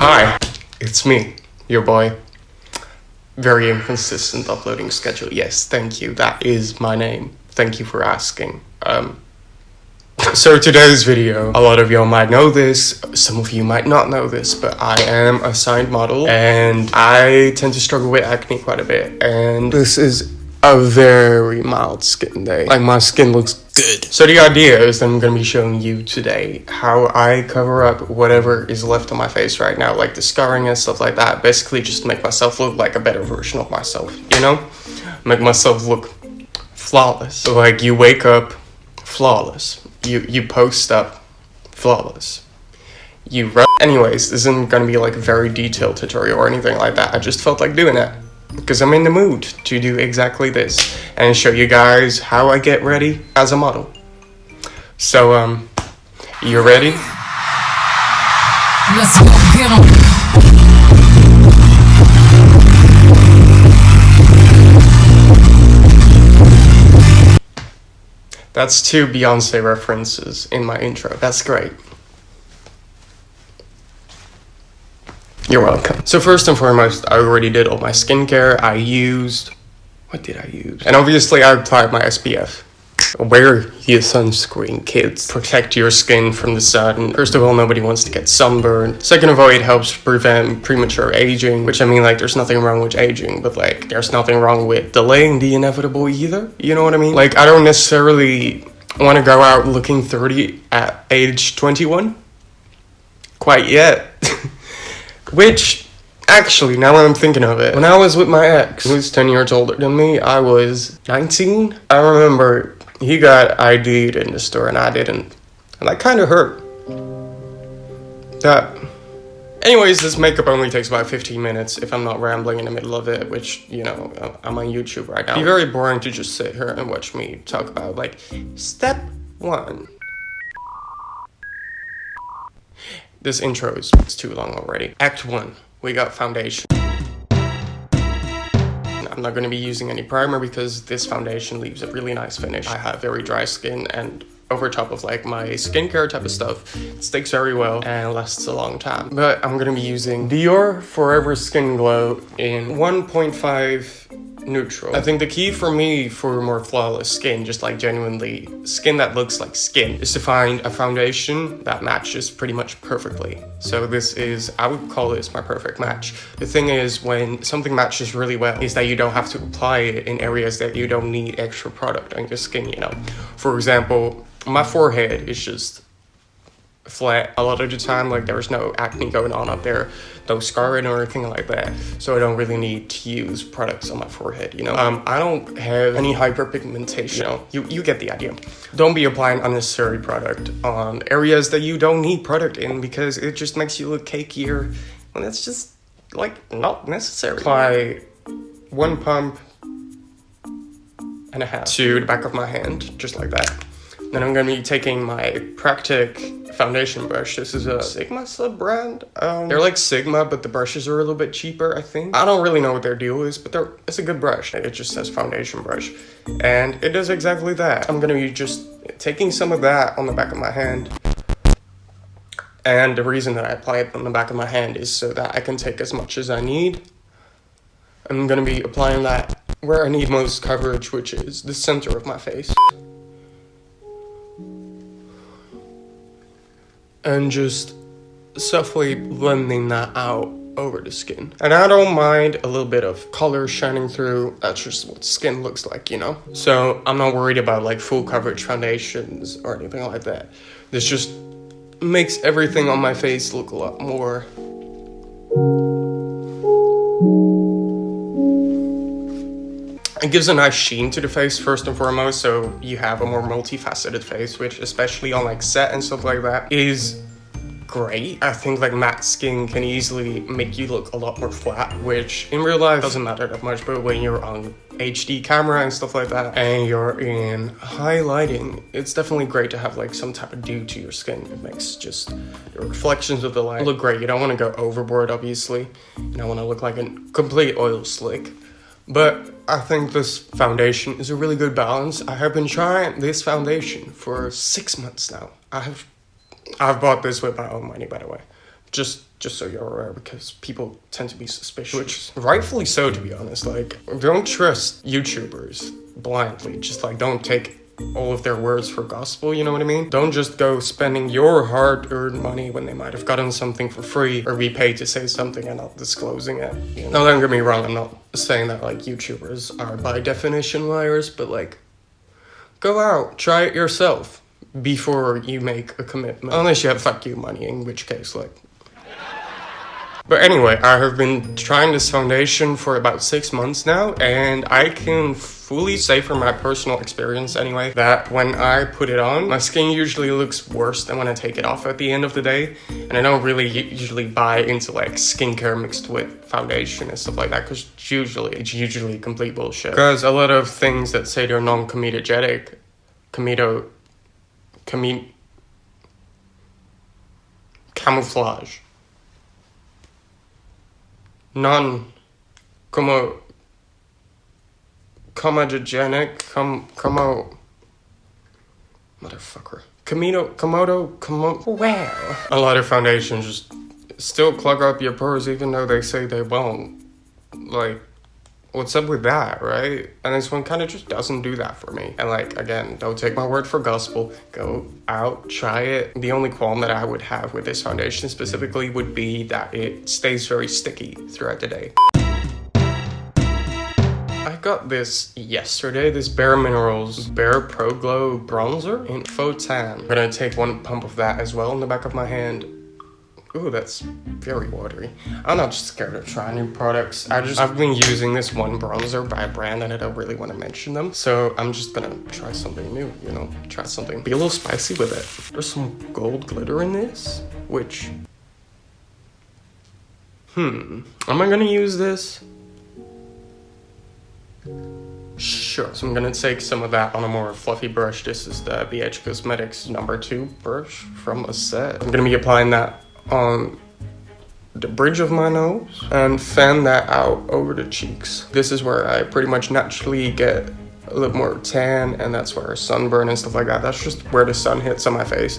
Hi, it's me, your boy. Very inconsistent uploading schedule. Yes, thank you. That is my name. Thank you for asking. So today's video, a lot of y'all might know this, some of you might not know this, but I am a signed model and I tend to struggle with acne quite a bit, and this is a very mild skin day. Like, my skin looks good. So the idea is that I'm gonna be showing you today how I cover up whatever is left on my face right now, like the scarring and stuff like that. Basically just to make myself look like a better version of myself, you know? Make myself look flawless. So like, you wake up flawless. You post up flawless. Anyways, this isn't gonna be like a very detailed tutorial or anything like that. I just felt like doing it because I'm in the mood to do exactly this and show you guys how I get ready as a model. So, you ready? Let's go get 'em. That's 2 Beyonce references in my intro. That's great. You're welcome. So first and foremost, I already did all my skincare. What did I use? And obviously I applied my SPF. Wear your sunscreen, kids. Protect your skin from the sun. First of all, nobody wants to get sunburned. Second of all, it helps prevent premature aging, which I mean, like, there's nothing wrong with aging, but like, there's nothing wrong with delaying the inevitable either. You know what I mean? Like, I don't necessarily want to go out looking 30 at age 21. Quite yet. Which, actually, now that I'm thinking of it, when I was with my ex, who was 10 years older than me, I was 19. I remember he got ID'd in the store and I didn't. And that kind of hurt. Anyways, this makeup only takes about 15 minutes if I'm not rambling in the middle of it, which, you know, I'm on YouTube right now. It'd be very boring to just sit here and watch me talk about, like, step 1. This intro is too long already. Act 1, we got foundation. I'm not going to be using any primer because this foundation leaves a really nice finish. I have very dry skin, and over top of like my skincare type of stuff, it sticks very well and lasts a long time. But I'm going to be using Dior Forever Skin Glow in 1.5 neutral. I think the key for me for more flawless skin, just like genuinely skin that looks like skin, is to find a foundation that matches pretty much perfectly. So I would call this my perfect match. The thing is, when something matches really well, is that you don't have to apply it in areas that you don't need extra product on your skin, you know? For example, my forehead is just flat a lot of the time. Like, there's no acne going on up there, no scarring or anything like that, so I don't really need to use products on my forehead, you know? I don't have any hyperpigmentation, you know? You get the idea. Don't be applying unnecessary product on areas that you don't need product in, because it just makes you look cakier, and it's just, like, not necessary. Apply 1 pump and a half to the back of my hand, just like that. Then I'm going to be taking my Practic foundation brush. This is a Sigma sub brand. They're like Sigma, but the brushes are a little bit cheaper, I think. I don't really know what their deal is, but it's a good brush. It just says foundation brush, and it does exactly that. I'm going to be just taking some of that on the back of my hand. And the reason that I apply it on the back of my hand is so that I can take as much as I need. I'm going to be applying that where I need most coverage, which is the center of my face. And just softly blending that out over the skin. And I don't mind a little bit of color shining through. That's just what skin looks like, you know? So I'm not worried about like full coverage foundations or anything like that. This just makes everything on my face look a lot more. It gives a nice sheen to the face, first and foremost, so you have a more multifaceted face, which, especially on like set and stuff like that, is great. I think like matte skin can easily make you look a lot more flat, which in real life doesn't matter that much, but when you're on HD camera and stuff like that, and you're in high lighting, it's definitely great to have like some type of dew to your skin. It makes just the reflections of the light look great. You don't want to go overboard, obviously. You don't want to look like a complete oil slick. But I think this foundation is a really good balance. I have been trying this foundation for 6 months now. I've bought this with my own money, by the way. Just so you're aware, because people tend to be suspicious, which rightfully so, to be honest. Like, don't trust YouTubers blindly. Just like, don't take all of their words for gospel, you know what I mean? Don't just go spending your hard-earned money when they might have gotten something for free or be paid to say something and not disclosing it. You know? Now, don't get me wrong, I'm not saying that like YouTubers are by definition liars, but like, go out, try it yourself before you make a commitment. Unless you have fuck you money, in which case, like. But anyway, I have been trying this foundation for about 6 months now, and I can fully say from my personal experience anyway, that when I put it on, my skin usually looks worse than when I take it off at the end of the day. And I don't really usually buy into like skincare mixed with foundation and stuff like that, because it's usually complete bullshit. Because a lot of things that say they're non-comedogenic, camouflage. Wow. A lot of foundations just still clog up your pores even though they say they won't. Like, what's up with that, right? And this one kind of just doesn't do that for me. And like, again, don't take my word for gospel. Go out, try it. The only qualm that I would have with this foundation specifically would be that it stays very sticky throughout the day. I got this yesterday, this Bare Minerals Bare Pro Glow bronzer in faux tan. I'm gonna take one pump of that as well in the back of my hand. Ooh, that's very watery. I'm not just scared of trying new products. I've been using this one bronzer by a brand and I don't really want to mention them. So I'm just gonna try something new, you know, be a little spicy with it. There's some gold glitter in this, which, am I gonna use this? Sure. So I'm gonna take some of that on a more fluffy brush. This is the BH Cosmetics #2 brush from a set. I'm gonna be applying that on the bridge of my nose and fan that out over the cheeks. This is where I pretty much naturally get a little more tan, and that's where sunburn and stuff like that. That's just where the sun hits on my face.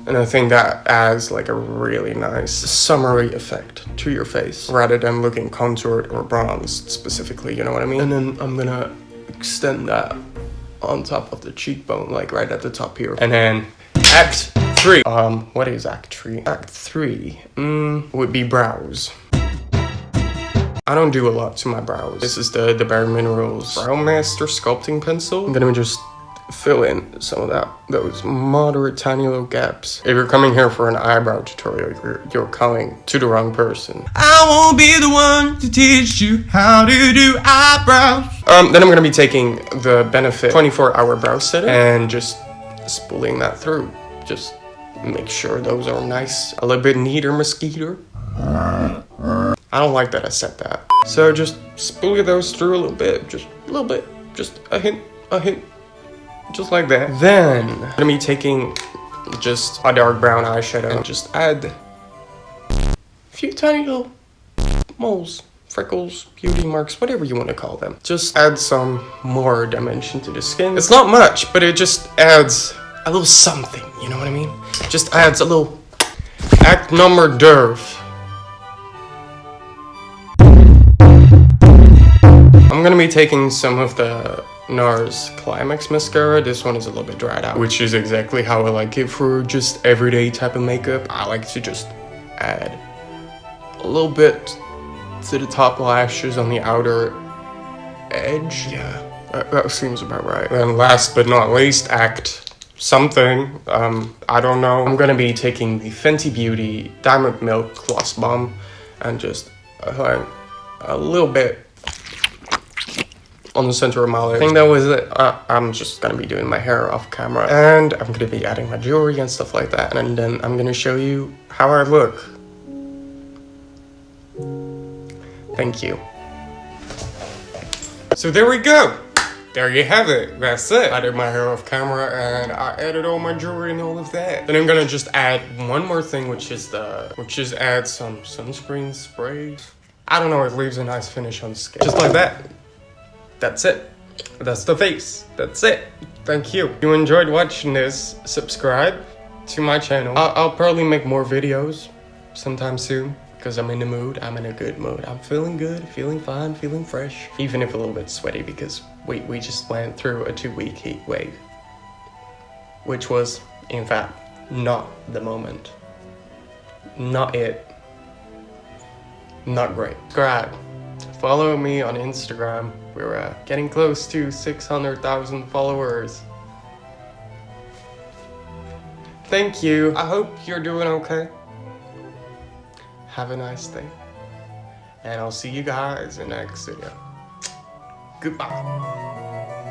And I think that adds like a really nice summery effect to your face rather than looking contoured or bronzed specifically, you know what I mean? And then I'm gonna extend that on top of the cheekbone, like right at the top here. And then Act 3. What is Act 3? Act 3 would be brows. I don't do a lot to my brows. This is the Bare Minerals Brow Master Sculpting Pencil. I'm gonna just fill in some of those moderate tiny little gaps. If you're coming here for an eyebrow tutorial, you're coming to the wrong person. I won't be the one to teach you how to do eyebrows. Then I'm gonna be taking the Benefit 24-hour brow setter and just spooling that through. Just make sure those are nice, a little bit neater, mosquito. I don't like that I said that. So just spool those through a little bit, just a hint. Just like that. Then I'm gonna be taking just a dark brown eyeshadow and just add a few tiny little moles, freckles, beauty marks, whatever you want to call them. Just add some more dimension to the skin. It's not much, but it just adds a little something, you know what I mean? Just adds a little act number derf. I'm gonna be taking some of the NARS Climax mascara. This one is a little bit dried out, which is exactly how I like it for just everyday type of makeup. I like to just add a little bit to the top lashes on the outer edge. Yeah, that seems about right. And last but not least, Act something. I don't know. I'm gonna be taking the Fenty Beauty Diamond Milk Gloss Bomb and just applying a little bit on the center of my lip. I think that was it. I'm just gonna be doing my hair off camera, and I'm gonna be adding my jewelry and stuff like that, and then I'm gonna show you how I look. Thank you. So there we go. There you have it. That's it. I did my hair off camera and I added all my jewelry and all of that. Then I'm gonna just add one more thing, which is add some sunscreen spray. I don't know, it leaves a nice finish on the skin. Just like that. That's it. That's the face. That's it. Thank you. If you enjoyed watching this, subscribe to my channel. I'll probably make more videos sometime soon, because I'm in the mood. I'm in a good mood. I'm feeling good, feeling fine, feeling fresh. Even if a little bit sweaty, because we just went through a 2-week heat wave, which was, in fact, not the moment. Not it. Not great. Subscribe. Follow me on Instagram. We're getting close to 600,000 followers. Thank you. I hope you're doing okay. Have a nice day. And I'll see you guys in the next video. Goodbye.